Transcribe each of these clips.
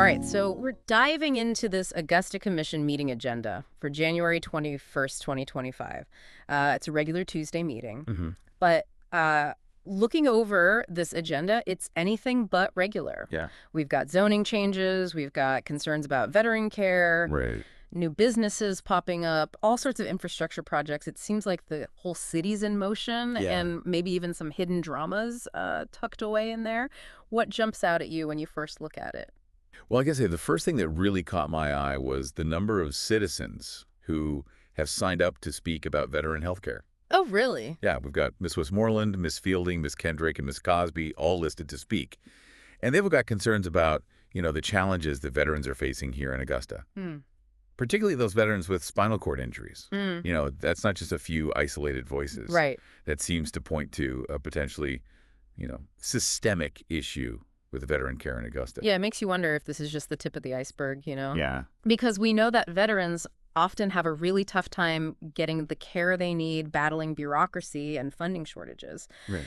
right, so we're diving into this Augusta Commission meeting agenda for January 21st, 2025. It's a regular Tuesday meeting, Hmm. but looking over this agenda, it's anything but regular. Yeah. We've got zoning changes, we've got concerns about veteran care, Right. new businesses popping up, all sorts of infrastructure projects. It seems like the whole city's in motion Yeah. and maybe even some hidden dramas tucked away in there. What jumps out at you when you first look at it? Well, I can say the first thing that really caught my eye was the number of citizens who have signed up to speak about veteran health care. Oh, really? Yeah, we've got Miss Westmoreland, Miss Fielding, Miss Kendrick, and Miss Cosby all listed to speak. And they've got concerns about, the challenges that veterans are facing here in Augusta, Hmm. particularly those veterans with spinal cord injuries. Mm. That's not just a few isolated voices. Right. That seems to point to a potentially, systemic issue with veteran care in Augusta. Yeah, it makes you wonder if this is just the tip of the iceberg, Yeah. Because we know that veterans often have a really tough time getting the care they need, battling bureaucracy and funding shortages. Right.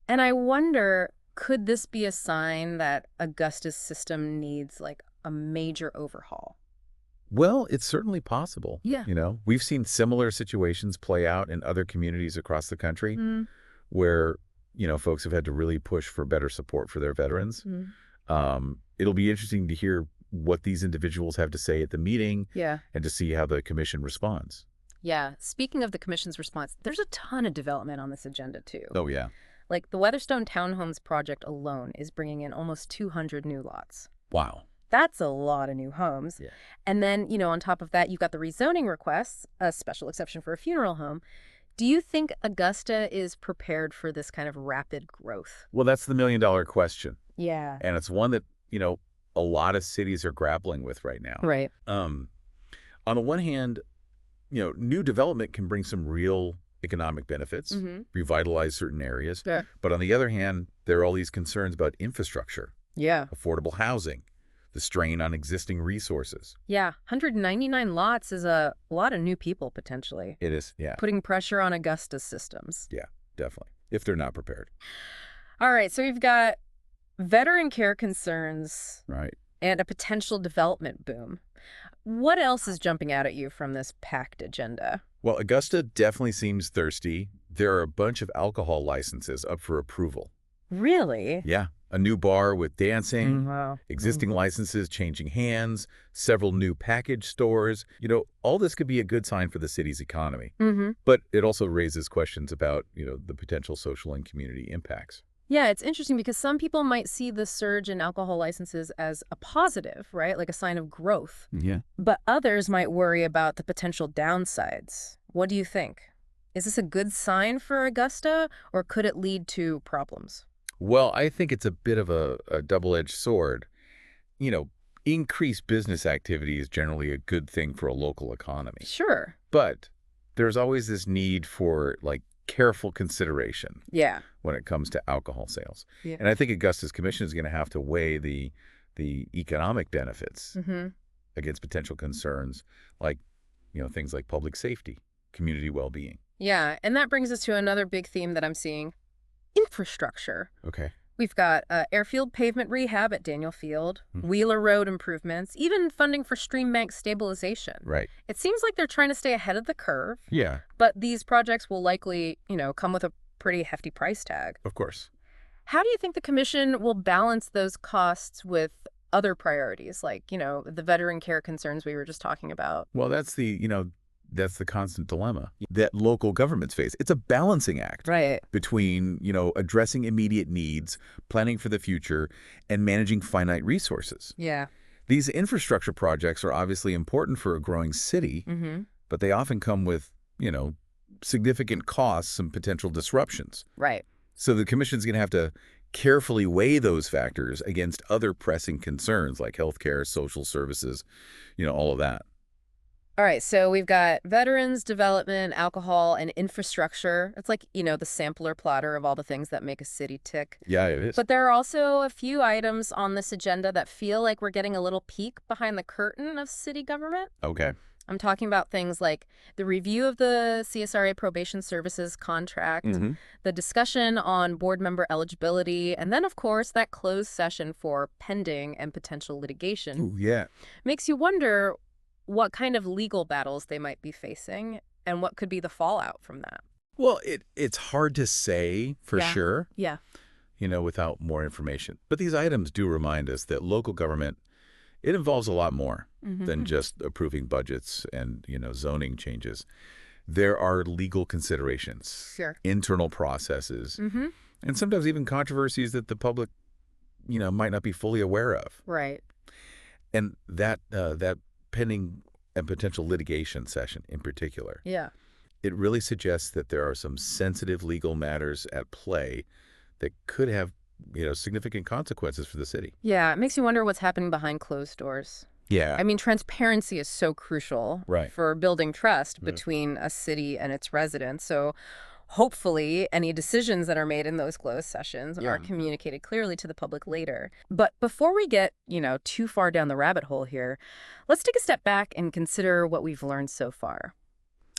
And I wonder, could this be a sign that Augusta's system needs like a major overhaul? Well, it's certainly possible. Yeah. We've seen similar situations play out in other communities across the country Mm. where, folks have had to really push for better support for their veterans. Mm. It'll be interesting to hear what these individuals have to say at the meeting Yeah. and to see how the commission responds. Yeah. Speaking of the commission's response, there's a ton of development on this agenda, too. Oh, yeah. Like the Weatherstone Townhomes project alone is bringing in almost 200 new lots. Wow. That's a lot of new homes. Yeah. And then, on top of that, you've got the rezoning requests, a special exception for a funeral home. Do you think Augusta is prepared for this kind of rapid growth? Well, that's the million-dollar question. Yeah. And it's one that, a lot of cities are grappling with right now. Right. On the one hand, new development can bring some real economic benefits, Mm-hmm. revitalize certain areas. Yeah. But on the other hand, there are all these concerns about infrastructure, Yeah. affordable housing, the strain on existing resources. Yeah. 199 lots is a lot of new people, potentially, It is, yeah, putting pressure on Augusta's systems. definitely, if they're not prepared. All right. So we've got veteran care concerns Right. and a potential development boom. What else is jumping out at you from this packed agenda? Well, Augusta definitely seems thirsty. There are a bunch of alcohol licenses up for approval. Really? Yeah, a new bar with dancing, Wow. existing licenses changing hands, several new package stores. All this could be a good sign for the city's economy. Mm-hmm. But it also raises questions about, the potential social and community impacts. Yeah, it's interesting because some people might see the surge in alcohol licenses as a positive, right? Like a sign of growth. Yeah. But others might worry about the potential downsides. What do you think? Is this a good sign for Augusta, or could it lead to problems? Well, I think it's a bit of a double-edged sword. Increased business activity is generally a good thing for a local economy. Sure. But there's always this need for, careful consideration Yeah. when it comes to alcohol sales. Yeah. And I think Augusta's commission is going to have to weigh the economic benefits Mm-hmm. against potential concerns like, things like public safety, community well-being. Yeah, and that brings us to another big theme that I'm seeing. Infrastructure. Okay. We've got airfield pavement rehab at Daniel Field, Hmm. Wheeler Road improvements, even funding for stream bank stabilization. Right. It seems like they're trying to stay ahead of the curve, Yeah, but these projects will likely, come with a pretty hefty price tag. of course. How do you think the commission will balance those costs with other priorities, like, the veteran care concerns we were just talking about? Well, that's the constant dilemma that local governments face. It's a balancing act Right. between, addressing immediate needs, planning for the future, and managing finite resources. Yeah. These infrastructure projects are obviously important for a growing city, Mm-hmm. but they often come with, significant costs and potential disruptions. Right. So the commission's going to have to carefully weigh those factors against other pressing concerns like healthcare, social services, all of that. All right, so we've got veterans, development, alcohol, and infrastructure. It's like, the sampler platter of all the things that make a city tick. Yeah, it is. But there are also a few items on this agenda that feel like we're getting a little peek behind the curtain of city government. Okay. I'm talking about things like the review of the CSRA probation services contract, Hmm. the discussion on board member eligibility, and then, of course, that closed session for pending and potential litigation. Ooh, yeah. Makes you wonder what kind of legal battles they might be facing and what could be the fallout from that. Well, it's hard to say for Yeah. sure, Yeah. without more information. But these items do remind us that local government, it involves a lot more than Mm-hmm. just approving budgets and, zoning changes. There are legal considerations, Sure. internal processes, Mm-hmm. and sometimes even controversies that the public, might not be fully aware of. Right. And that pending and potential litigation session in particular, Yeah. it really suggests that there are some sensitive legal matters at play that could have, significant consequences for the city. Yeah. It makes you wonder what's happening behind closed doors. Yeah. I mean, transparency is so crucial Right. for building trust Yeah. between a city and its residents. So hopefully any decisions that are made in those closed sessions Yeah. are communicated clearly to the public later. But before we get, too far down the rabbit hole here, let's take a step back and consider what we've learned so far.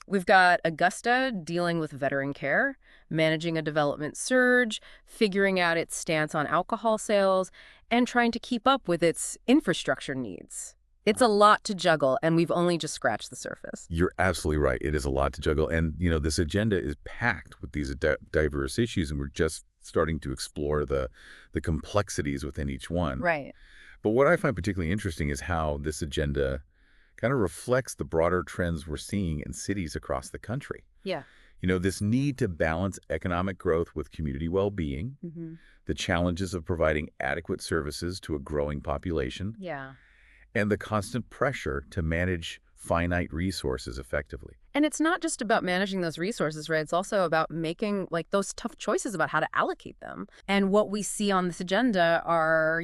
We've got Augusta dealing with veteran care, managing a development surge, figuring out its stance on alcohol sales, and trying to keep up with its infrastructure needs. It's a lot to juggle, and we've only just scratched the surface. You're absolutely right. It is a lot to juggle. And, this agenda is packed with these diverse issues, and we're just starting to explore the complexities within each one. Right. But what I find particularly interesting is how this agenda kind of reflects the broader trends we're seeing in cities across the country. Yeah. This need to balance economic growth with community well-being, Mm-hmm. the challenges of providing adequate services to a growing population, Yeah. and the constant pressure to manage finite resources effectively. And it's not just about managing those resources, right? It's also about making like those tough choices about how to allocate them. And what we see on this agenda are,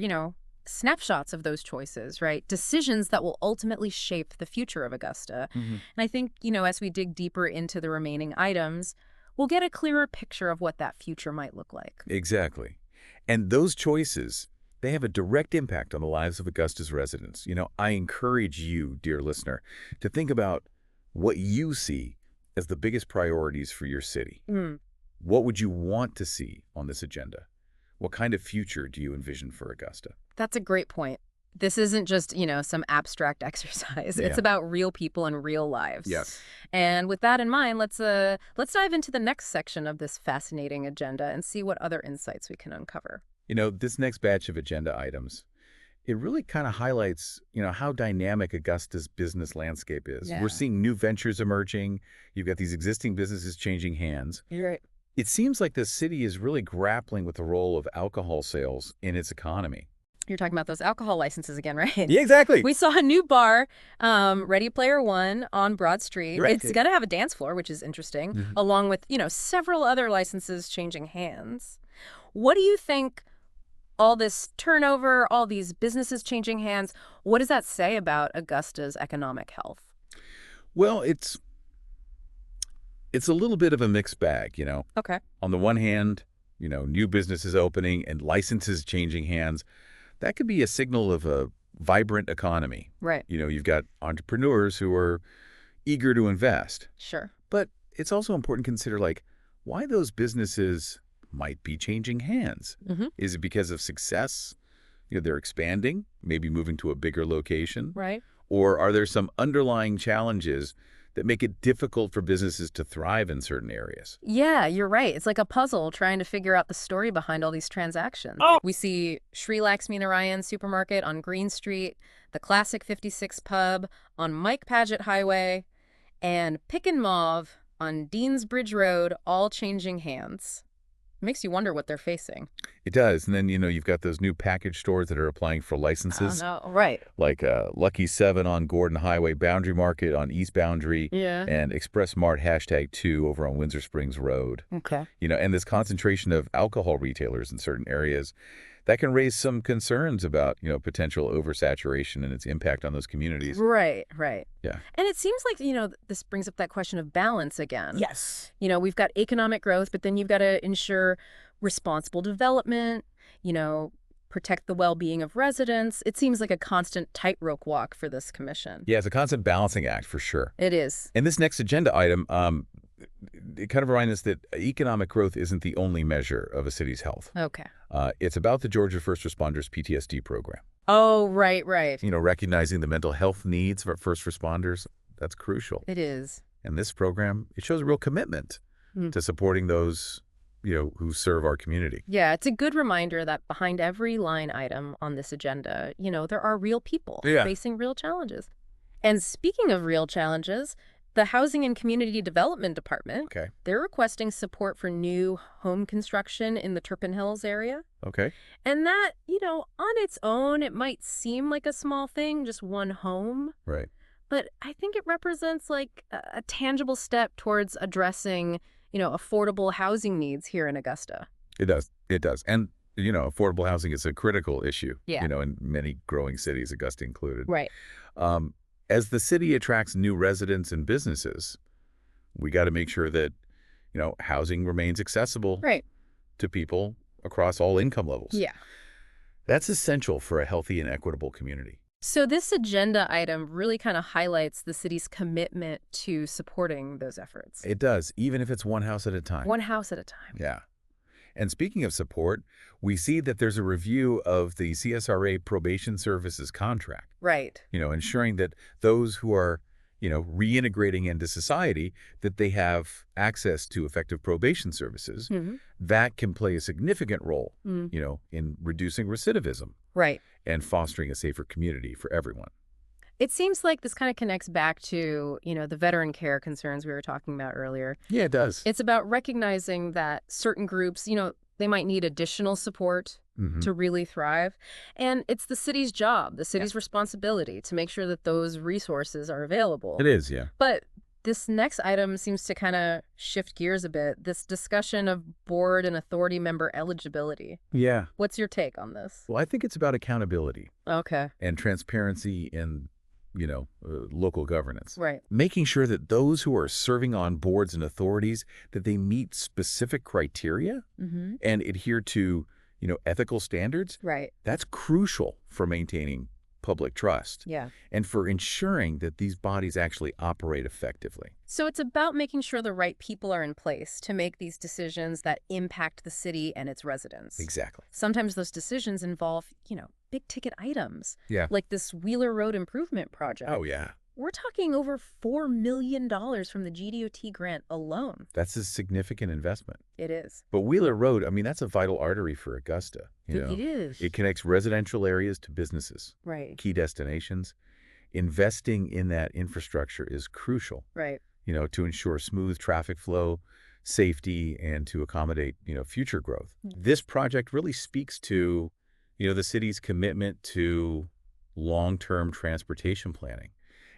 snapshots of those choices, right? Decisions that will ultimately shape the future of Augusta. Mm-hmm. And I think, as we dig deeper into the remaining items, we'll get a clearer picture of what that future might look like. Exactly. And those choices, they have a direct impact on the lives of Augusta's residents. I encourage you, dear listener, to think about what you see as the biggest priorities for your city. Mm. What would you want to see on this agenda? What kind of future do you envision for Augusta? That's a great point. This isn't just, some abstract exercise. Yeah. It's about real people and real lives. Yes. And with that in mind, let's dive into the next section of this fascinating agenda and see what other insights we can uncover. This next batch of agenda items, it really kind of highlights, how dynamic Augusta's business landscape is. Yeah. We're seeing new ventures emerging. You've got these existing businesses changing hands. You're right. It seems like the city is really grappling with the role of alcohol sales in its economy. You're talking about those alcohol licenses again, right? Yeah, exactly. We saw a new bar, Ready Player One, on Broad Street. Right. It's going to have a dance floor, which is interesting, Mhm. along with, several other licenses changing hands. What do you think all this turnover, all these businesses changing hands, what does that say about Augusta's economic health? Well, it's a little bit of a mixed bag, Okay. On the one hand, new businesses opening and licenses changing hands. That could be a signal of a vibrant economy. Right. You've got entrepreneurs who are eager to invest. Sure. But it's also important to consider, why those businesses might be changing hands. Mm-hmm. Is it because of success? They're expanding, maybe moving to a bigger location? Right. Or are there some underlying challenges that make it difficult for businesses to thrive in certain areas? Yeah, you're right. It's like a puzzle trying to figure out the story behind all these transactions. Oh. We see Sri Laxminarayan Supermarket on Green Street, the Classic 56 Pub on Mike Paget Highway, and Pick and Mauve on Deans Bridge Road, all changing hands. Makes you wonder what they're facing. It does. And then, you've got those new package stores that are applying for licenses. Oh, no. Right. Like Lucky 7 on Gordon Highway, Boundary Market on East Boundary, Yeah. and Express Mart #2 over on Windsor Springs Road. Okay. And this concentration of alcohol retailers in certain areas, that can raise some concerns about, potential oversaturation and its impact on those communities. Right, right. Yeah. And it seems like, this brings up that question of balance again. Yes. We've got economic growth, but then you've got to ensure responsible development, protect the well-being of residents. It seems like a constant tightrope walk for this commission. Yeah, it's a constant balancing act for sure. It is. And this next agenda item, it kind of reminds us that economic growth isn't the only measure of a city's health. Okay. It's about the Georgia First Responders PTSD program. Oh, right, right. Recognizing the mental health needs of our first responders, that's crucial. It is. And this program, it shows a real commitment to supporting those, who serve our community. Yeah, it's a good reminder that behind every line item on this agenda, there are real people facing real challenges. And speaking of real challenges, the Housing and Community Development Department, they're requesting support for new home construction in the Turpin Hills area. Okay. And that, on its own, it might seem like a small thing, just one home. Right. But I think it represents like a tangible step towards addressing, affordable housing needs here in Augusta. It does. It does. And, affordable housing is a critical issue, Yeah. In many growing cities, Augusta included. Right. As the city attracts new residents and businesses, we got to make sure that, housing remains accessible to people across all income levels. Yeah. That's essential for a healthy and equitable community. So this agenda item really kind of highlights the city's commitment to supporting those efforts. It does, even if it's one house at a time. One house at a time. Yeah. And speaking of support, we see that there's a review of the CSRA probation services contract. Right. Ensuring that those who are, reintegrating into society, that they have access to effective probation services. That can play a significant role, in reducing recidivism. Right. And fostering a safer community for everyone. It seems like this kind of connects back to, the veteran care concerns we were talking about earlier. Yeah, it does. It's about recognizing that certain groups, they might need additional support to really thrive. And it's the city's job, the city's responsibility to make sure that those resources are available. It is, yeah. But this next item seems to kind of shift gears a bit, this discussion of board and authority member eligibility. Yeah. What's your take on this? Well, I think it's about accountability. Okay. And transparency in, local governance. Right. Making sure that those who are serving on boards and authorities, that they meet specific criteria and adhere to, ethical standards. Right. That's crucial for maintaining public trust. Yeah. And for ensuring that these bodies actually operate effectively. So it's about making sure the right people are in place to make these decisions that impact the city and its residents. Exactly. Sometimes those decisions involve, big ticket items. Yeah. Like this Wheeler Road improvement project. Oh, yeah. We're talking over $4 million from the GDOT grant alone. That's a significant investment. It is. But Wheeler Road, that's a vital artery for Augusta. It is. It connects residential areas to businesses. Right. Key destinations. Investing in that infrastructure is crucial. Right. To ensure smooth traffic flow, safety, and to accommodate, future growth. This project really speaks to, the city's commitment to long-term transportation planning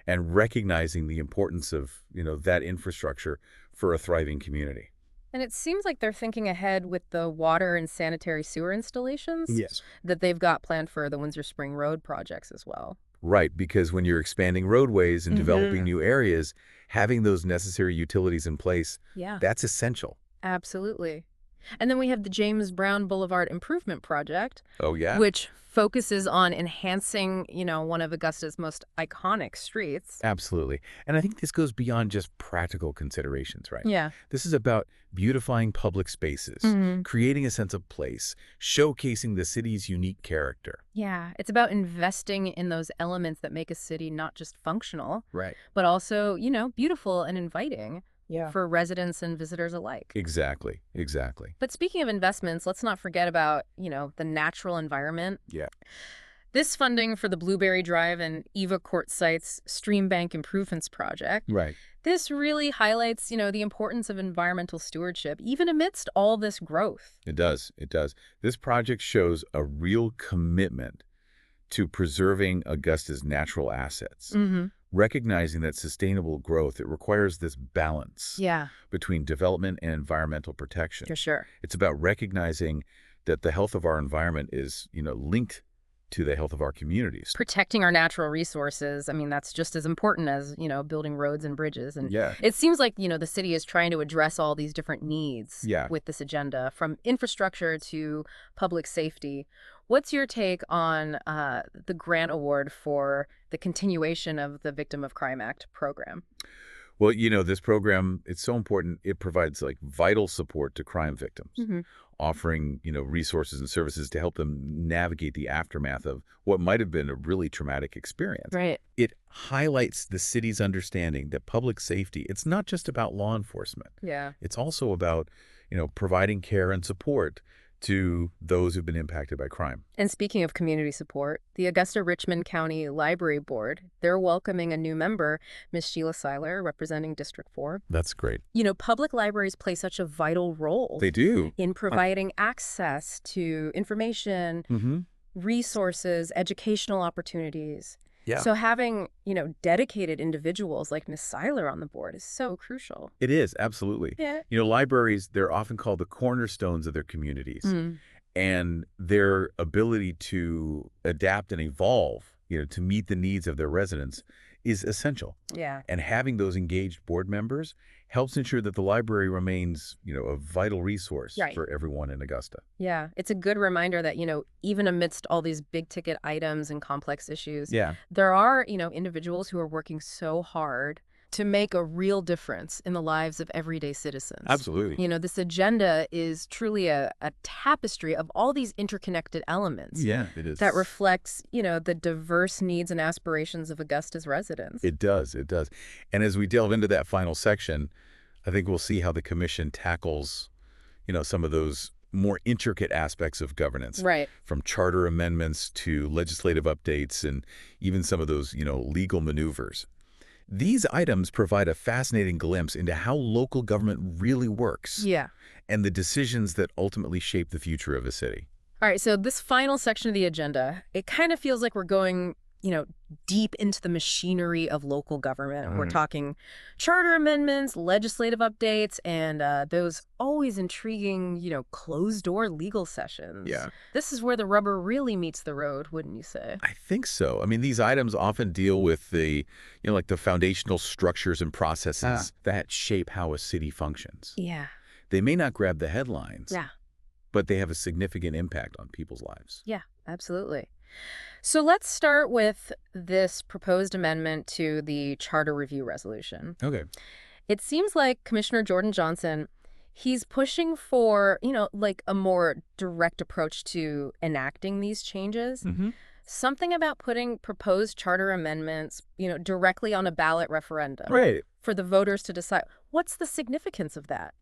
and recognizing the importance of, that infrastructure for a thriving community. And it seems like they're thinking ahead with the water and sanitary sewer installations Yes. that they've got planned for the Windsor Spring Road projects as well. Right, because when you're expanding roadways and developing new areas, having those necessary utilities in place, that's essential. Absolutely. And then we have the James Brown Boulevard Improvement Project. Oh, yeah? Which focuses on enhancing, one of Augusta's most iconic streets. Absolutely. And I think this goes beyond just practical considerations, right? Yeah. This is about beautifying public spaces, creating a sense of place, showcasing the city's unique character. Yeah. It's about investing in those elements that make a city not just functional, Right. but also, beautiful and inviting. Yeah. For residents and visitors alike. Exactly. Exactly. But speaking of investments, let's not forget about, the natural environment. Yeah. This funding for the Blueberry Drive and Eva Court Sites Stream Bank Improvements Project. Right. This really highlights, the importance of environmental stewardship, even amidst all this growth. It does. It does. This project shows a real commitment to preserving Augusta's natural assets. Recognizing that sustainable growth, it requires this balance between development and environmental protection. For sure. It's about recognizing that the health of our environment is, linked to the health of our communities. Protecting our natural resources, I mean, that's just as important as, building roads and bridges. And Yeah. it seems like, the city is trying to address all these different needs Yeah. with this agenda, from infrastructure to public safety. What's your take on the grant award for the continuation of the Victim of Crime Act program? Well, this program, it's so important. It provides like vital support to crime victims, Hmm. offering, resources and services to help them navigate the aftermath of what might have been a really traumatic experience. Right. It highlights the city's understanding that public safety, it's not just about law enforcement. Yeah. It's also about, providing care and support to those who've been impacted by crime. And speaking of community support, the Augusta Richmond County Library Board, they're welcoming a new member, Ms. Sheila Seiler, representing District 4. That's great. Public libraries play such a vital role They do. in providing access to information, Mm-hmm. resources, educational opportunities. Yeah. So having, dedicated individuals like Ms. Seiler on the board is so crucial. It is, absolutely. Yeah. Libraries, they're often called the cornerstones of their communities. Mm. And their ability to adapt and evolve, to meet the needs of their residents is essential. Yeah. And having those engaged board members helps ensure that the library remains, a vital resource Right. for everyone in Augusta. Yeah. It's a good reminder that, even amidst all these big ticket items and complex issues, Yeah. there are, individuals who are working so hard to make a real difference in the lives of everyday citizens. Absolutely. This agenda is truly a tapestry of all these interconnected elements Yeah, it is. that reflects, the diverse needs and aspirations of Augusta's residents. It does. It does. And as we delve into that final section, I think we'll see how the commission tackles, some of those more intricate aspects of governance. Right. From charter amendments to legislative updates and even some of those, legal maneuvers. These items provide a fascinating glimpse into how local government really works. Yeah. And the decisions that ultimately shape the future of a city. All right. So this final section of the agenda, it kind of feels like we're going, deep into the machinery of local government. We're talking charter amendments, legislative updates, and those always intriguing, closed-door legal sessions. Yeah. This is where the rubber really meets the road, wouldn't you say? I think so. I mean, these items often deal with the, like the foundational structures and processes that shape how a city functions. Yeah. They may not grab the headlines, Yeah. but they have a significant impact on people's lives. Yeah, absolutely. So let's start with this proposed amendment to the Charter Review Resolution. Okay. It seems like Commissioner Jordan Johnson, he's pushing for, like a more direct approach to enacting these changes. Mm-hmm. Something about putting proposed charter amendments, directly on a ballot referendum Right. for the voters to decide. What's the significance of that?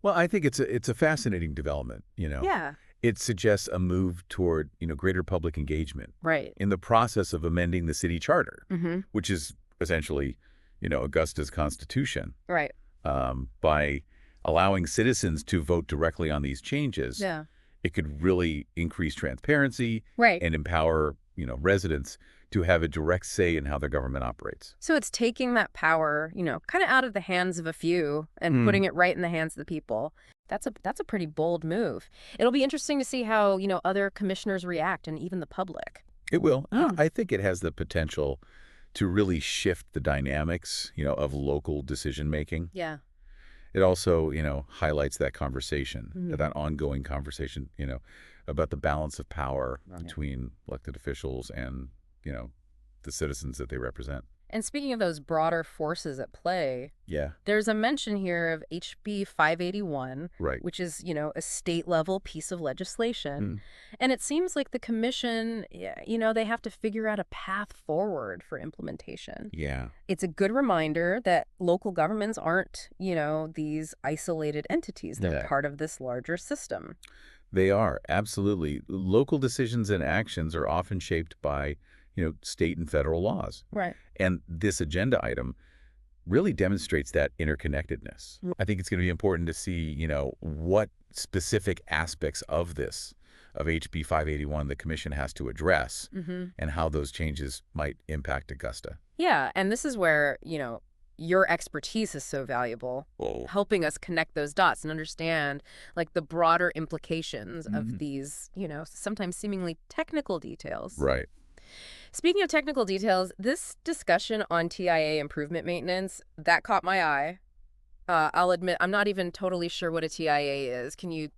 Well, I think it's a fascinating development, Yeah. It suggests a move toward, greater public engagement Right. in the process of amending the city charter, Mm-hmm. which is essentially, Augusta's constitution, Right. by allowing citizens to vote directly on these changes. Yeah. It could really increase transparency Right. and empower, residents to have a direct say in how their government operates. So it's taking that power, kind of out of the hands of a few and putting it right in the hands of the people. That's a pretty bold move. It'll be interesting to see how, other commissioners react and even the public. It will. Mm. I think it has the potential to really shift the dynamics, of local decision-making. Yeah. It also, highlights that conversation, Mhm. that ongoing conversation, about the balance of power Right. between elected officials and, the citizens that they represent. And speaking of those broader forces at play, Yeah, there's a mention here of HB 581, right. which is, a state-level piece of legislation. Mm. And it seems like the commission, they have to figure out a path forward for implementation. Yeah. It's a good reminder that local governments aren't, these isolated entities. They're Yeah. part of this larger system. They are, absolutely. Local decisions and actions are often shaped by, state and federal laws. Right. And this agenda item really demonstrates that interconnectedness. Mm. I think it's going to be important to see, what specific aspects of this, of HB 581, the commission has to address Mm-hmm. and how those changes might impact Augusta. Yeah, and this is where, your expertise is so valuable, helping us connect those dots and understand like the broader implications of these, sometimes seemingly technical details. Right. Speaking of technical details, this discussion on TIA improvement maintenance, that caught my eye. I'll admit, I'm not even totally sure what a TIA is. Can you,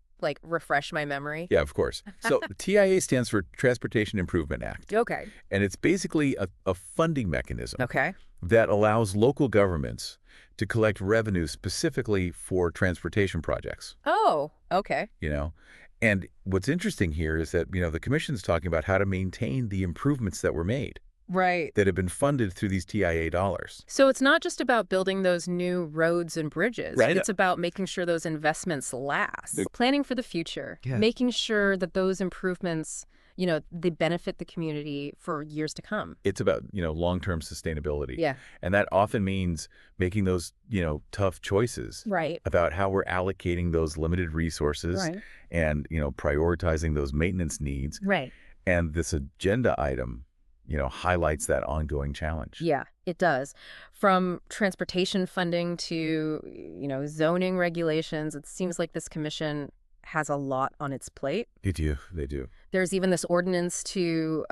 refresh my memory? Yeah, of course. So TIA stands for Transportation Improvement Act. Okay. And it's basically a funding mechanism Okay. that allows local governments to collect revenue specifically for transportation projects. Oh, okay. And what's interesting here is that, the commission's talking about how to maintain the improvements that were made Right. that have been funded through these TIA dollars. So it's not just about building those new roads and bridges. Right. It's about making sure those investments last, planning for the future, Yeah. making sure that those improvements, they benefit the community for years to come. It's about, long-term sustainability. Yeah. And that often means making those, tough choices Right. about how we're allocating those limited resources Right. and, prioritizing those maintenance needs. Right. And this agenda item, highlights that ongoing challenge. Yeah, it does. From transportation funding to, zoning regulations, it seems like this commission has a lot on its plate. They do. They do. There's even this ordinance to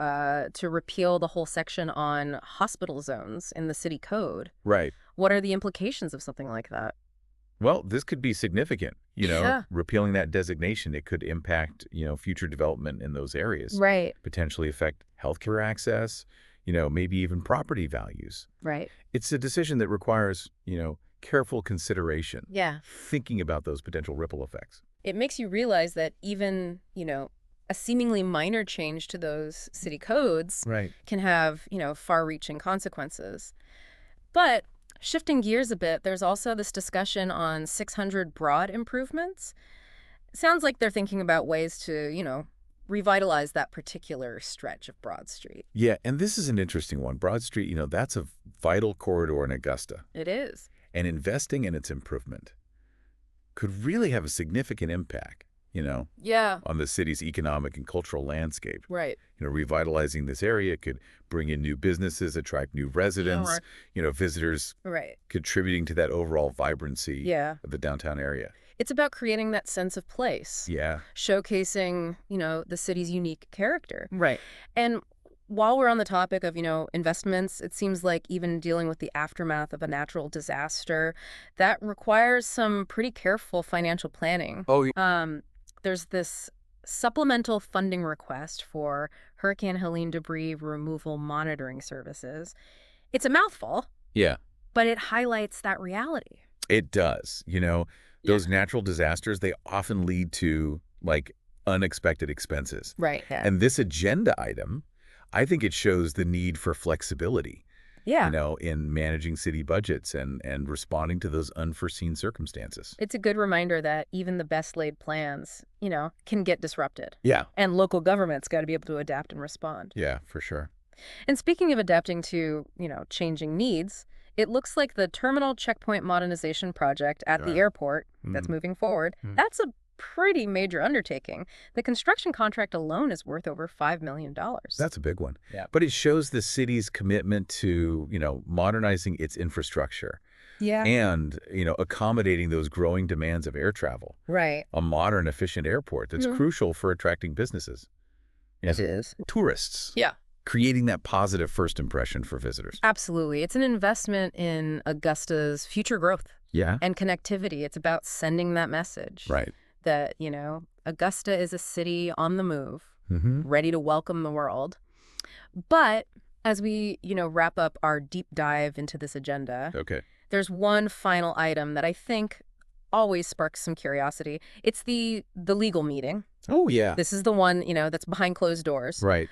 repeal the whole section on hospital zones in the city code. Right. What are the implications of something like that? Well, this could be significant, Yeah. repealing that designation. It could impact, future development in those areas. Right. Potentially affect healthcare access, maybe even property values. Right. It's a decision that requires, careful consideration. Yeah. Thinking about those potential ripple effects. It makes you realize that even, a seemingly minor change to those city codes Right. can have, far-reaching consequences. But shifting gears a bit, there's also this discussion on 600 Broad improvements. Sounds like they're thinking about ways to, revitalize that particular stretch of Broad Street. Yeah, and this is an interesting one. Broad Street, that's a vital corridor in Augusta. It is. And investing in its improvement could really have a significant impact, Yeah. on the city's economic and cultural landscape. Right. Revitalizing this area could bring in new businesses, attract new residents, visitors Right. contributing to that overall vibrancy Yeah. of the downtown area. It's about creating that sense of place. Yeah. Showcasing, the city's unique character. Right. And while we're on the topic of, investments, it seems like even dealing with the aftermath of a natural disaster, that requires some pretty careful financial planning. Oh, yeah. There's this supplemental funding request for Hurricane Helene debris removal monitoring services. It's a mouthful, Yeah, but it highlights that reality. it does. Those natural disasters, they often lead to, unexpected expenses. Right. Yeah. And this agenda item, I think it shows the need for flexibility, Yeah. in managing city budgets and responding to those unforeseen circumstances. It's a good reminder that even the best laid plans, can get disrupted. Yeah. And local government's got to be able to adapt and respond. Yeah, for sure. And speaking of adapting to, changing needs, it looks like the terminal checkpoint modernization project at the airport that's moving forward, that's a pretty major undertaking. The construction contract alone is worth over $5 million. That's a big one. Yeah. But it shows the city's commitment to, modernizing its infrastructure Yeah. and, accommodating those growing demands of air travel. Right. A modern, efficient airport that's crucial for attracting businesses. It is. Tourists. Yeah. Creating that positive first impression for visitors. Absolutely. It's an investment in Augusta's future growth Yeah. and connectivity. It's about sending that message. Right. That, Augusta is a city on the move, Mm-hmm. ready to welcome the world. But as we, wrap up our deep dive into this agenda, Okay. there's one final item that I think always sparks some curiosity. It's the legal meeting. Oh, yeah. This is the one, that's behind closed doors. Right.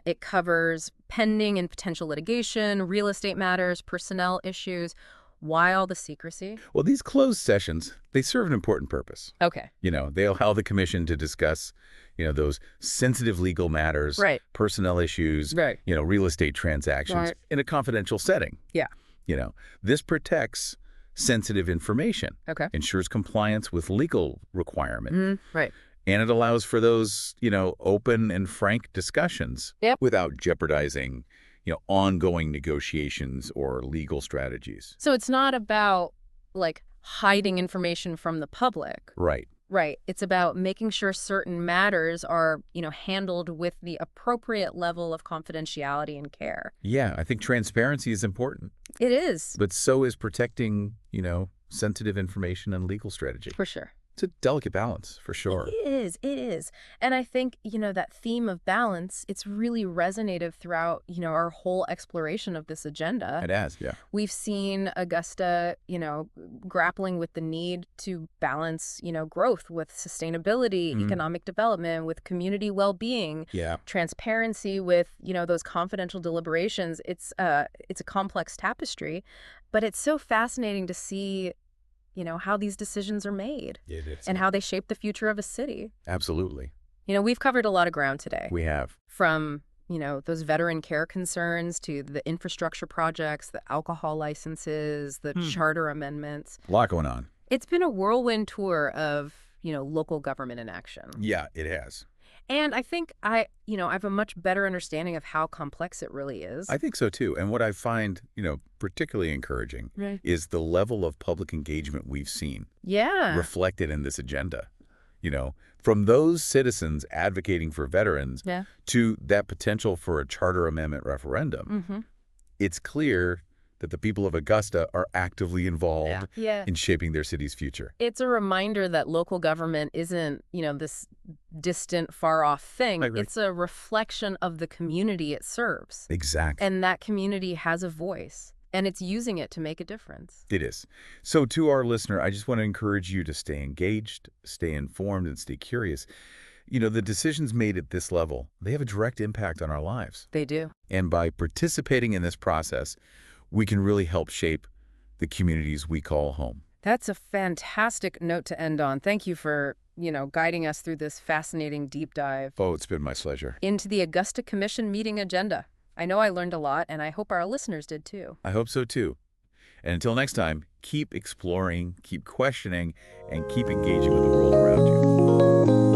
It covers pending and potential litigation, real estate matters, personnel issues. Why all the secrecy? Well, these closed sessions, they serve an important purpose. Okay. They allow the commission to discuss, those sensitive legal matters, Right. personnel issues, Right. real estate transactions Right. in a confidential setting. Yeah. This protects sensitive information, Okay. ensures compliance with legal requirement, Right. and it allows for those, open and frank discussions Yep. without jeopardizing, ongoing negotiations or legal strategies. So it's not about, like, hiding information from the public. Right. Right. It's about making sure certain matters are, handled with the appropriate level of confidentiality and care. Yeah, I think transparency is important, It is, but so is protecting, sensitive information and legal strategy. for sure. It's a delicate balance, for sure. It is. It is. And I think, that theme of balance, it's really resonated throughout, our whole exploration of this agenda. It has, yeah. We've seen Augusta, grappling with the need to balance, growth with sustainability, economic development, with community well-being, Yeah. transparency with, those confidential deliberations. It's a complex tapestry, but it's so fascinating to see how these decisions are made It is. and how they shape the future of a city. Absolutely. We've covered a lot of ground today. We have. From, those veteran care concerns to the infrastructure projects, the alcohol licenses, the charter amendments. A lot going on. It's been a whirlwind tour of, local government in action. Yeah, it has. And I think I have a much better understanding of how complex it really is. I think so, too. And what I find, particularly encouraging Right. is the level of public engagement we've seen Yeah. reflected in this agenda. From those citizens advocating for veterans Yeah. to that potential for a charter amendment referendum, it's clear that the people of Augusta are actively involved Yeah. in shaping their city's future. It's a reminder that local government isn't, this distant, far-off thing. Right. It's a reflection of the community it serves. Exactly. And that community has a voice, and it's using it to make a difference. It is. So to our listener, I just want to encourage you to stay engaged, stay informed, and stay curious. The decisions made at this level, they have a direct impact on our lives. They do. And by participating in this process, we can really help shape the communities we call home. That's a fantastic note to end on. Thank you for, guiding us through this fascinating deep dive Oh, it's been my pleasure. into the Augusta Commission meeting agenda. I know I learned a lot, and I hope our listeners did too. I hope so, too. And until next time, keep exploring, keep questioning, and keep engaging with the world around you.